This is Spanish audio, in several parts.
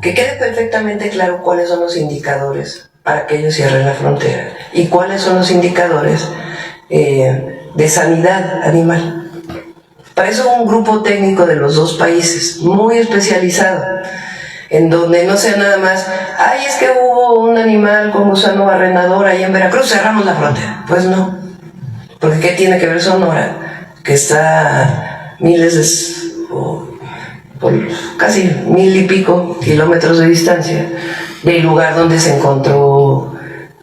que quede perfectamente claro cuáles son los indicadores para que ellos cierren la frontera y cuáles son los indicadores de sanidad animal. Para eso un grupo técnico de los dos países, muy especializado, en donde no sea nada más, ay, es que hubo un animal con gusano barrenador ahí en Veracruz, cerramos la frontera. Pues no, porque ¿qué tiene que ver Sonora? Que está por casi 1000 y pico kilómetros de distancia del lugar donde se encontró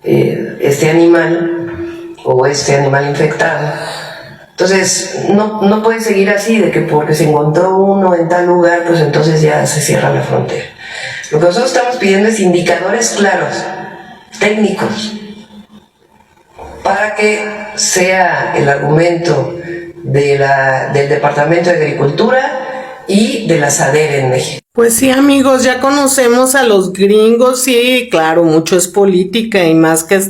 este animal o este animal infectado. Entonces no puede seguir así de que porque se encontró uno en tal lugar, pues entonces ya se cierra la frontera. Lo que nosotros estamos pidiendo es indicadores claros, técnicos, para que sea el argumento del Departamento de Agricultura y de la SADER en México. Pues sí, amigos, ya conocemos a los gringos, sí, claro, mucho es política y más que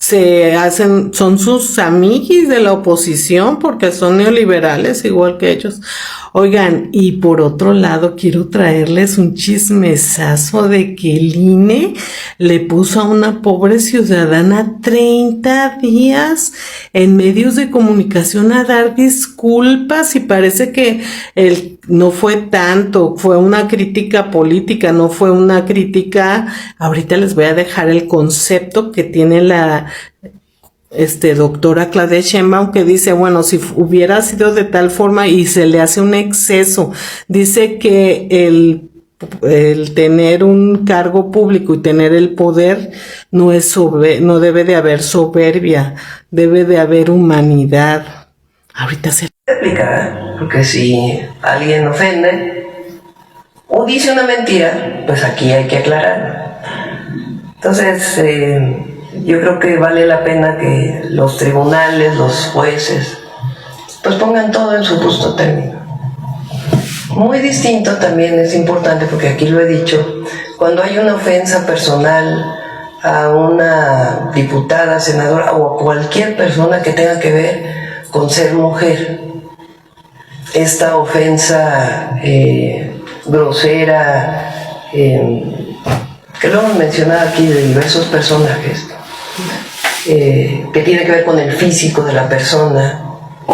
son sus amiguis de la oposición porque son neoliberales igual que ellos. Oigan, y por otro lado quiero traerles un chismesazo de que el INE le puso a una pobre ciudadana 30 días en medios de comunicación a dar disculpas y parece que no fue tanto, fue una crítica política, no fue una crítica. Ahorita les voy a dejar el concepto que tiene la doctora Claudia Sheinbaum, que dice, bueno, si hubiera sido de tal forma y se le hace un exceso, dice que el tener un cargo público y tener el poder no debe de haber soberbia, debe de haber humanidad. Ahorita se explica, porque si alguien ofende o dice una mentira, pues aquí hay que aclarar. Entonces, yo creo que vale la pena que los tribunales, los jueces, pues pongan todo en su justo término. Muy distinto también es importante, porque aquí lo he dicho, cuando hay una ofensa personal a una diputada, senadora o a cualquier persona que tenga que ver con ser mujer. Esta ofensa grosera, que lo hemos mencionado aquí de diversos personajes, que tiene que ver con el físico de la persona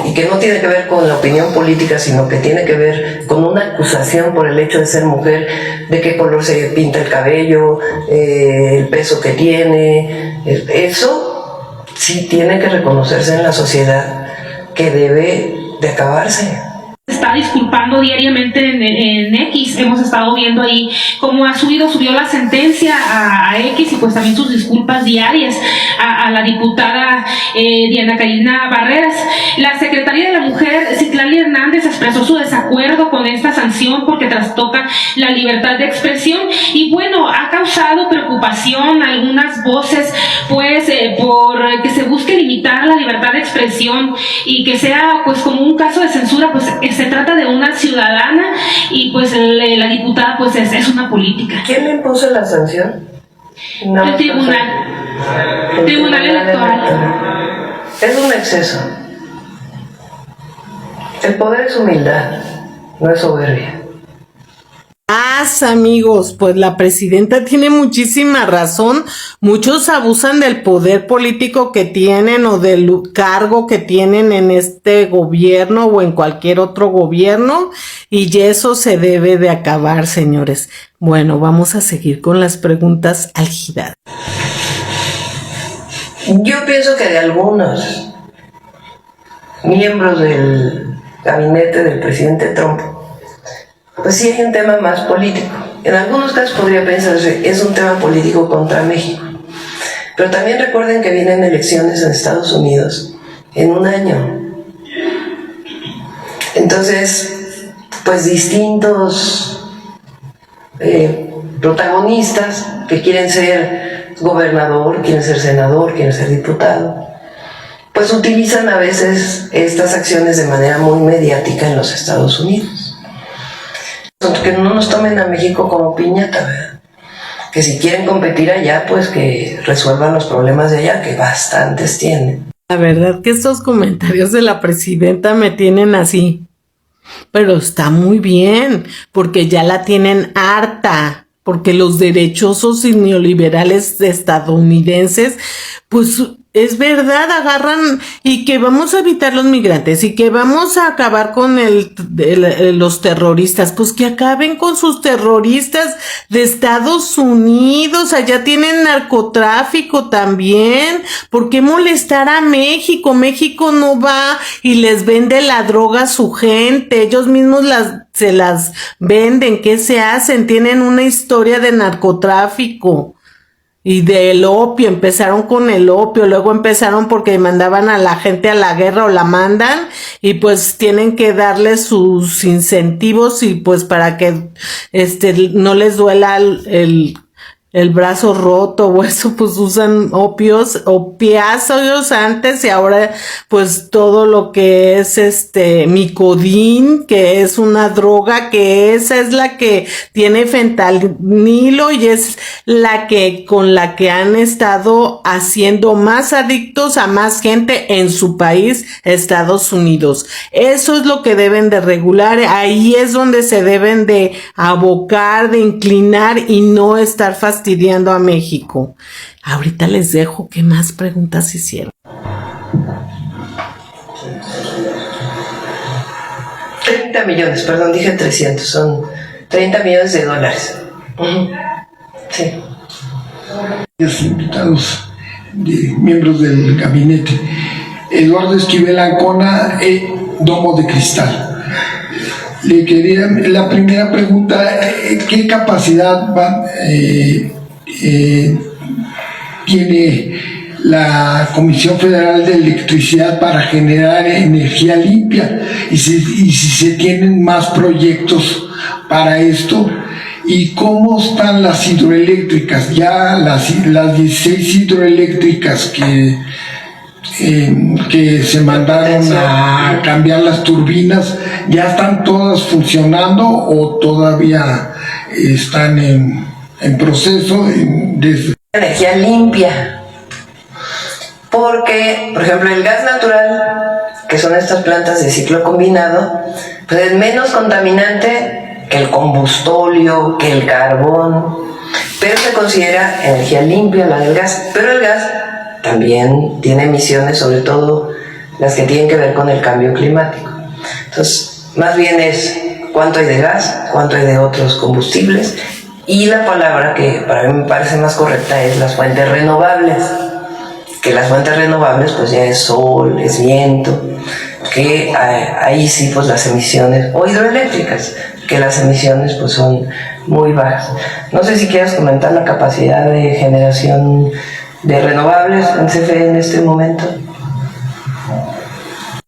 y que no tiene que ver con la opinión política, sino que tiene que ver con una acusación por el hecho de ser mujer, de qué color se pinta el cabello, el peso que tiene. Eso sí tiene que reconocerse en la sociedad, que debe de acabarse. Está disculpando diariamente en X. Hemos estado viendo ahí cómo subió la sentencia a X y pues también sus disculpas diarias a la diputada Diana Karina Barreras. La Secretaría de la Mujer, Citlali Hernández, expresó su desacuerdo con esta sanción porque trastoca la libertad de expresión y bueno, ha causado preocupación algunas voces pues por que se busque limitar la libertad de expresión y que sea pues como un caso de censura, pues se trata de una ciudadana y pues la diputada pues es una política. ¿Quién le impuso la sanción? No, el tribunal electoral. Es un exceso. El poder es humildad, no es soberbia. Amigos, pues la presidenta tiene muchísima razón. Muchos abusan del poder político que tienen o del cargo que tienen en este gobierno o en cualquier otro gobierno y eso se debe de acabar, señores. Bueno, vamos a seguir con las preguntas álgidas. Yo pienso que de algunos miembros del gabinete del presidente Trump, pues sí hay un tema más político. En algunos casos podría pensarse, es un tema político contra México. Pero también recuerden que vienen elecciones en Estados Unidos en un año. Entonces, pues distintos protagonistas que quieren ser gobernador, quieren ser senador, quieren ser diputado, pues utilizan a veces estas acciones de manera muy mediática en los Estados Unidos. Que no nos tomen a México como piñata, ¿verdad? Que si quieren competir allá, pues que resuelvan los problemas de allá, que bastantes tienen. La verdad que estos comentarios de la presidenta me tienen así. Pero está muy bien, porque ya la tienen harta, porque los derechosos y neoliberales estadounidenses, pues es verdad, agarran y que vamos a evitar los migrantes y que vamos a acabar con los terroristas, pues que acaben con sus terroristas de Estados Unidos, allá tienen narcotráfico también. ¿Por qué molestar a México? México no va y les vende la droga a su gente, ellos mismos se las venden. ¿Qué se hacen? Tienen una historia de narcotráfico. Y del opio, empezaron con el opio, luego empezaron porque mandaban a la gente a la guerra o la mandan y pues tienen que darles sus incentivos y pues para que no les duela el brazo roto o eso, pues usan opiáceos antes y ahora pues todo lo que es micodín, que es una droga, que esa es la que tiene fentanilo y es con la que han estado haciendo más adictos a más gente en su país, Estados Unidos. Eso es lo que deben de regular, ahí es donde se deben de abocar, de inclinar y no estar fastidiando a México. Ahorita les dejo, ¿qué más preguntas hicieron? 30 millones, perdón, dije 300, son 30 millones de dólares. Sí. Los invitados, miembros del gabinete. Eduardo Esquivel Ancona, Domo de Cristal. La primera pregunta, ¿qué capacidad tiene la Comisión Federal de Electricidad para generar energía limpia? Y si se tienen más proyectos para esto. ¿Y cómo están las hidroeléctricas? Ya las 16 hidroeléctricas que se mandaron a cambiar las turbinas, ¿ya están todas funcionando o todavía están en proceso? Energía limpia, porque por ejemplo el gas natural, que son estas plantas de ciclo combinado, pues es menos contaminante que el combustóleo, que el carbón, pero se considera energía limpia la del gas. Pero el gas también tiene emisiones, sobre todo las que tienen que ver con el cambio climático. Entonces, más bien es cuánto hay de gas, cuánto hay de otros combustibles, y la palabra que para mí me parece más correcta es las fuentes renovables, que las fuentes renovables pues ya es sol, es viento, que ahí sí pues las emisiones, o hidroeléctricas, que las emisiones pues son muy bajas. No sé si quieres comentar la capacidad de generación de renovables en CFE en este momento.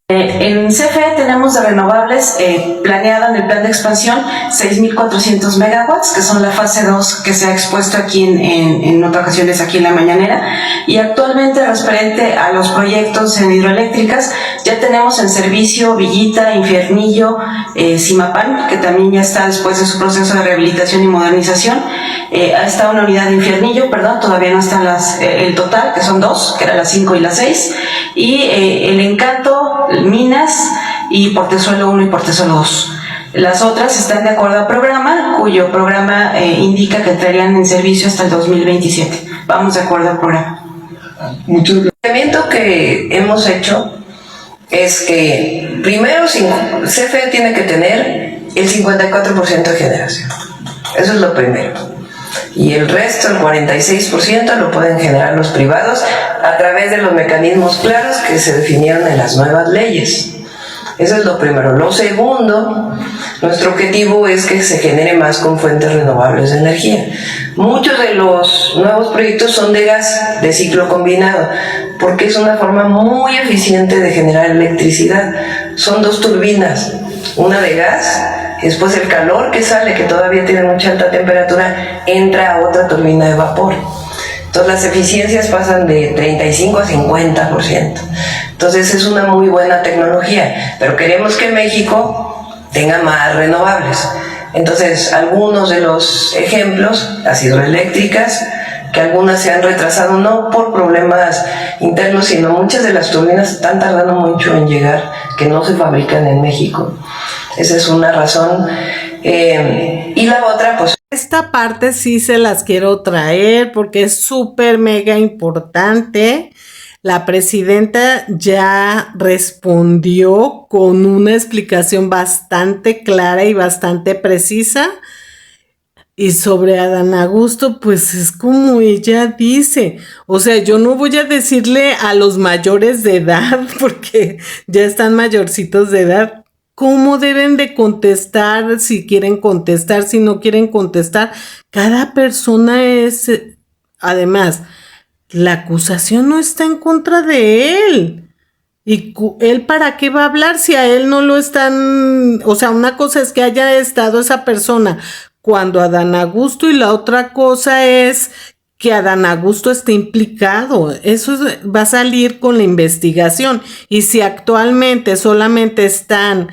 En CFE tenemos de renovables planeada en el plan de expansión 6.400 megawatts, que son la fase 2 que se ha expuesto aquí en otras ocasiones aquí en la mañanera, y actualmente referente a los proyectos en hidroeléctricas ya tenemos en servicio Villita, Infiernillo, Zimapán, que también ya está después de su proceso de rehabilitación y modernización. Está una unidad de Infiernillo, todavía no están el total, que son 2, que era la 5 y la 6, y el Encanto, Minas y Portezuelo 1 y Portezuelo 2. Las otras están de acuerdo al programa, cuyo programa indica que entrarían en servicio hasta el 2027. Vamos de acuerdo al programa. El planteamiento que hemos hecho es que primero CFE tiene que tener el 54% de generación. Eso es lo primero. Y el resto, el 46%, lo pueden generar los privados a través de los mecanismos claros que se definieron en las nuevas leyes. Eso es lo primero. Lo segundo, nuestro objetivo es que se genere más con fuentes renovables de energía. Muchos de los nuevos proyectos son de gas, de ciclo combinado, porque es una forma muy eficiente de generar electricidad. Son 2 turbinas, una de gas, y después el calor que sale, que todavía tiene mucha alta temperatura, entra a otra turbina de vapor. Entonces las eficiencias pasan de 35 a 50%. Entonces es una muy buena tecnología, pero queremos que México tenga más renovables. Entonces algunos de los ejemplos, las hidroeléctricas, que algunas se han retrasado no por problemas internos, sino muchas de las turbinas están tardando mucho en llegar, que no se fabrican en México. Esa es una razón. Y la otra, pues... Esta parte sí se las quiero traer porque es súper mega importante. La presidenta ya respondió con una explicación bastante clara y bastante precisa. Y sobre Adán Augusto, pues es como ella dice. O sea, yo no voy a decirle a los mayores de edad, porque ya están mayorcitos de edad, cómo deben de contestar, si quieren contestar, si no quieren contestar. Cada persona es... Además, la acusación no está en contra de él. ¿Y él para qué va a hablar si a él no lo están...? O sea, una cosa es que haya estado esa persona cuando Adán Augusto y la otra cosa es que Adán Augusto esté implicado. Eso va a salir con la investigación. Y si actualmente solamente están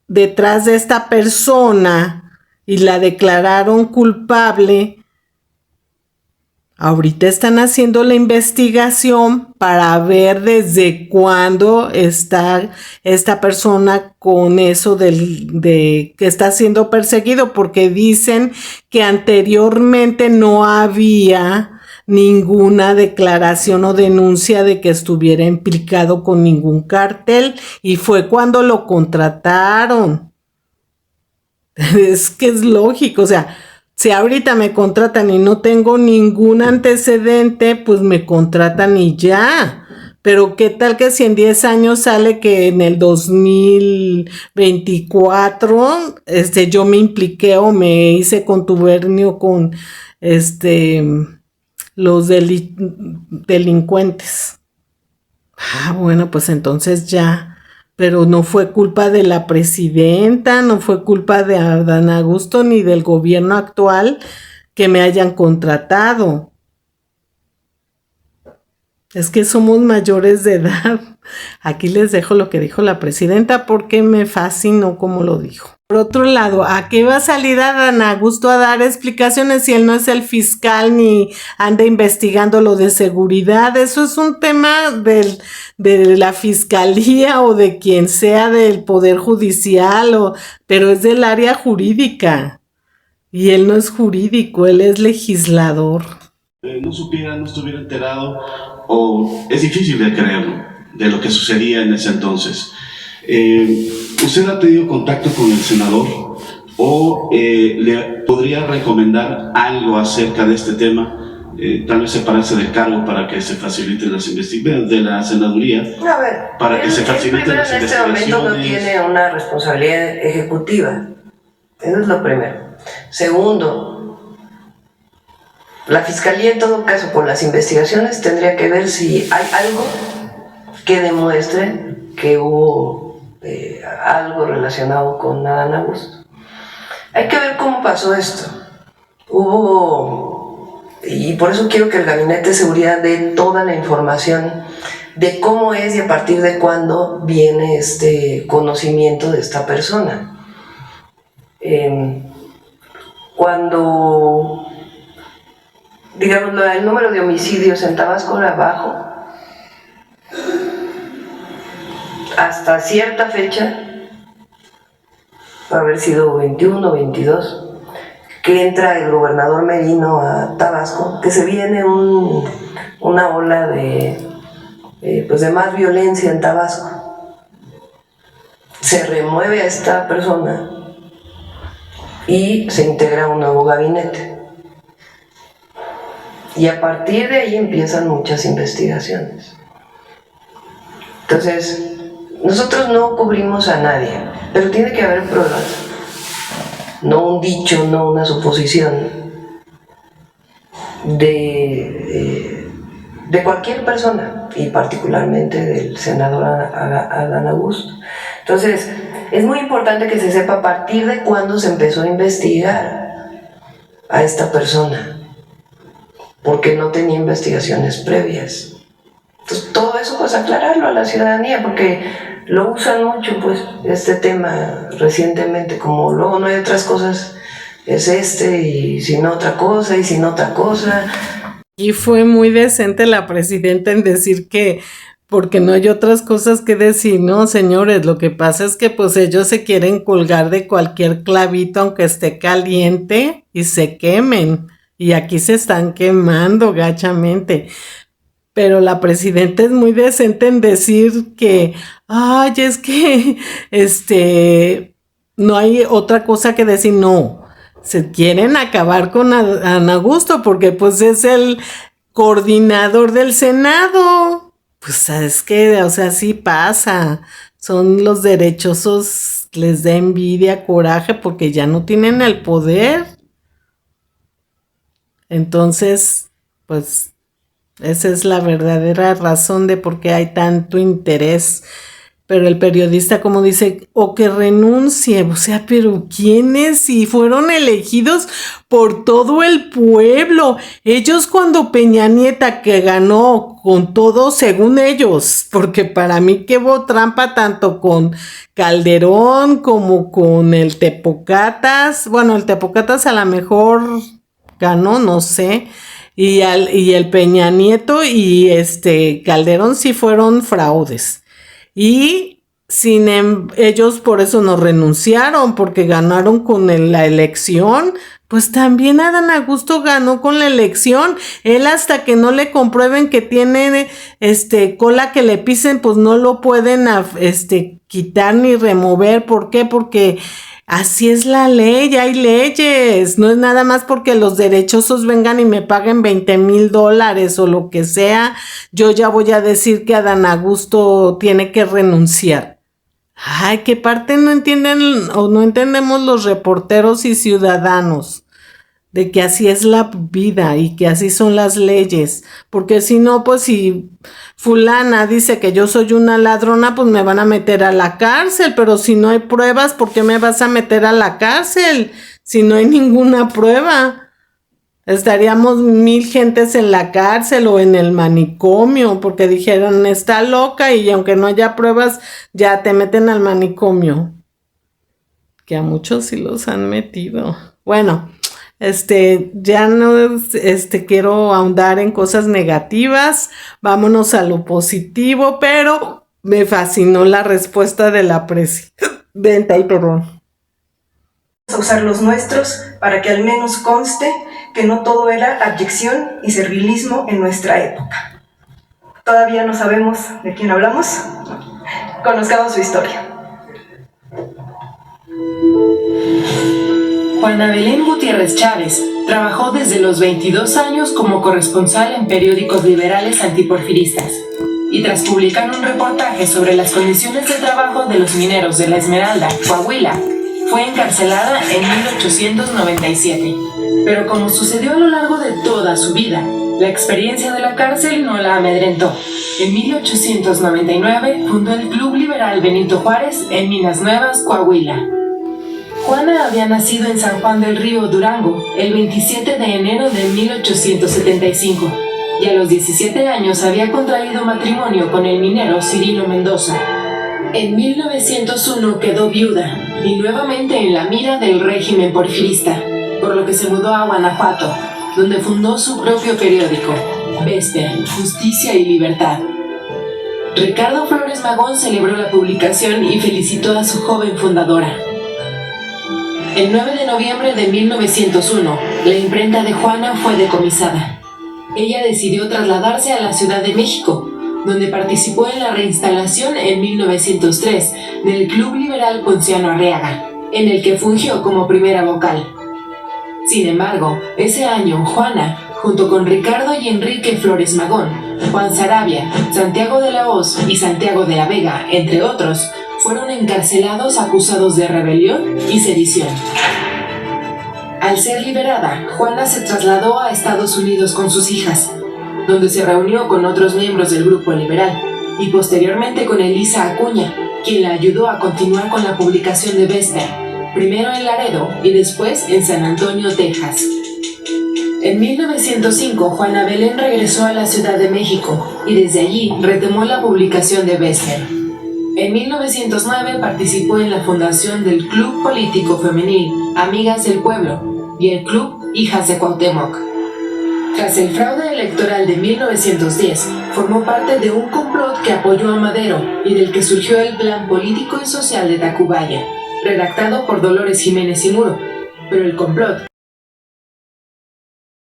detrás de esta persona y la declararon culpable, ahorita están haciendo la investigación para ver desde cuándo está esta persona con eso de que está siendo perseguido, porque dicen que anteriormente no había ninguna declaración o denuncia de que estuviera implicado con ningún cartel y fue cuando lo contrataron. Es que es lógico, o sea, si ahorita me contratan y no tengo ningún antecedente, pues me contratan y ya. Pero qué tal que si en 10 años sale que en el 2024 yo me impliqué o me hice contubernio con los delincuentes. Bueno, pues entonces ya. Pero no fue culpa de la presidenta, no fue culpa de Adán Augusto ni del gobierno actual que me hayan contratado. Es que somos mayores de edad. Aquí les dejo lo que dijo la presidenta porque me fascinó como lo dijo. Por otro lado, ¿a qué va a salir Adán Augusto a dar explicaciones si él no es el fiscal ni anda investigando lo de seguridad? Eso es un tema de la fiscalía o de quien sea del poder judicial, pero es del área jurídica. Y él no es jurídico, él es legislador. No supiera, no estuviera enterado, o es difícil de creerlo, de lo que sucedía en ese entonces. ¿Usted ha tenido contacto con el senador o le podría recomendar algo acerca de este tema? Tal vez separarse del cargo para que se faciliten las investigaciones de la senaduría. A ver, para que se faciliten las en este momento no tiene una responsabilidad ejecutiva. Eso es lo primero. Segundo, la fiscalía en todo caso con las investigaciones tendría que ver si hay algo que demuestre que hubo algo relacionado con Adán Augusto. Hay que ver cómo pasó esto. Y por eso quiero que el Gabinete de Seguridad dé toda la información de cómo es y a partir de cuándo viene este conocimiento de esta persona. Cuando, digamos, el número de homicidios en Tabasco era bajo, hasta cierta fecha, puede haber sido 21 o 22, que entra el gobernador Merino a Tabasco, que se viene una ola de más violencia en Tabasco. Se remueve a esta persona y se integra un nuevo gabinete. Y a partir de ahí empiezan muchas investigaciones. Entonces, nosotros no cubrimos a nadie, pero tiene que haber pruebas, no un dicho, no una suposición de cualquier persona, y particularmente del senador Adán Augusto. Entonces, es muy importante que se sepa a partir de cuándo se empezó a investigar a esta persona, porque no tenía investigaciones previas. Entonces, todo eso pues aclararlo a la ciudadanía, porque lo usan mucho pues este tema recientemente, como luego no hay otras cosas, es y si no otra cosa, y si no otra cosa. Y fue muy decente la presidenta en decir que porque no hay otras cosas que decir, no, señores, lo que pasa es que pues ellos se quieren colgar de cualquier clavito aunque esté caliente y se quemen, y aquí se están quemando gachamente. Pero la presidenta es muy decente en decir que, ay, es que, no hay otra cosa que decir, no. Se quieren acabar con Adán Augusto porque pues es el coordinador del Senado. Pues es que, o sea, sí pasa. Son los derechosos, les da envidia, coraje porque ya no tienen el poder. Entonces, pues esa es la verdadera razón de por qué hay tanto interés. Pero el periodista, como dice, o que renuncie, o sea, pero ¿quiénes? Si fueron elegidos por todo el pueblo. Ellos cuando Peña Nieta, que ganó con todo, según ellos, porque para mí que hubo trampa tanto con Calderón como con el Tepocatas. Bueno, el Tepocatas a lo mejor ganó, no sé. Y el Peña Nieto y Calderón sí fueron fraudes. Y ellos por eso no renunciaron, porque ganaron con la elección. Pues también Adán Augusto ganó con la elección. Él hasta que no le comprueben que tiene cola que le pisen, pues no lo pueden quitar ni remover. ¿Por qué? Porque así es la ley, hay leyes, no es nada más porque los derechosos vengan y me paguen $20,000 o lo que sea, yo ya voy a decir que Adán Augusto tiene que renunciar. Ay, ¿qué parte no entienden o no entendemos los reporteros y ciudadanos? De que así es la vida y que así son las leyes, porque si no, pues si fulana dice que yo soy una ladrona, pues me van a meter a la cárcel, pero si no hay pruebas, ¿por qué me vas a meter a la cárcel? Si no hay ninguna prueba, estaríamos 1,000 gentes en la cárcel o en el manicomio, porque dijeron, está loca y aunque no haya pruebas, ya te meten al manicomio, que a muchos sí los han metido. Bueno, ya no quiero ahondar en cosas negativas, vámonos a lo positivo, pero me fascinó la respuesta de la presidenta, y perdón. A usar los nuestros para que al menos conste que no todo era abyección y servilismo en nuestra época. Todavía no sabemos de quién hablamos. Conozcamos su historia. Juana Belén Gutiérrez Chávez trabajó desde los 22 años como corresponsal en periódicos liberales antiporfiristas y tras publicar un reportaje sobre las condiciones de trabajo de los mineros de La Esmeralda, Coahuila, fue encarcelada en 1897. Pero como sucedió a lo largo de toda su vida, la experiencia de la cárcel no la amedrentó. En 1899 fundó el Club Liberal Benito Juárez en Minas Nuevas, Coahuila. Juana había nacido en San Juan del Río, Durango, el 27 de enero de 1875, y a los 17 años había contraído matrimonio con el minero Cirilo Mendoza. En 1901 quedó viuda y nuevamente en la mira del régimen porfirista, por lo que se mudó a Guanajuato, donde fundó su propio periódico, Vesper, Justicia y Libertad. Ricardo Flores Magón celebró la publicación y felicitó a su joven fundadora. El 9 de noviembre de 1901, la imprenta de Juana fue decomisada. Ella decidió trasladarse a la Ciudad de México, donde participó en la reinstalación en 1903 del Club Liberal Ponciano Arriaga, en el que fungió como primera vocal. Sin embargo, ese año Juana, junto con Ricardo y Enrique Flores Magón, Juan Sarabia, Santiago de la Hoz y Santiago de la Vega, entre otros, fueron encarcelados acusados de rebelión y sedición. Al ser liberada, Juana se trasladó a Estados Unidos con sus hijas, donde se reunió con otros miembros del grupo liberal y posteriormente con Elisa Acuña, quien la ayudó a continuar con la publicación de Vesper, primero en Laredo y después en San Antonio, Texas. En 1905, Juana Belén regresó a la Ciudad de México y desde allí retomó la publicación de Vesper. En 1909 participó en la fundación del Club Político Femenil Amigas del Pueblo y el Club Hijas de Cuauhtémoc. Tras el fraude electoral de 1910, formó parte de un complot que apoyó a Madero y del que surgió el Plan Político y Social de Tacubaya, redactado por Dolores Jiménez y Muro. Pero el complot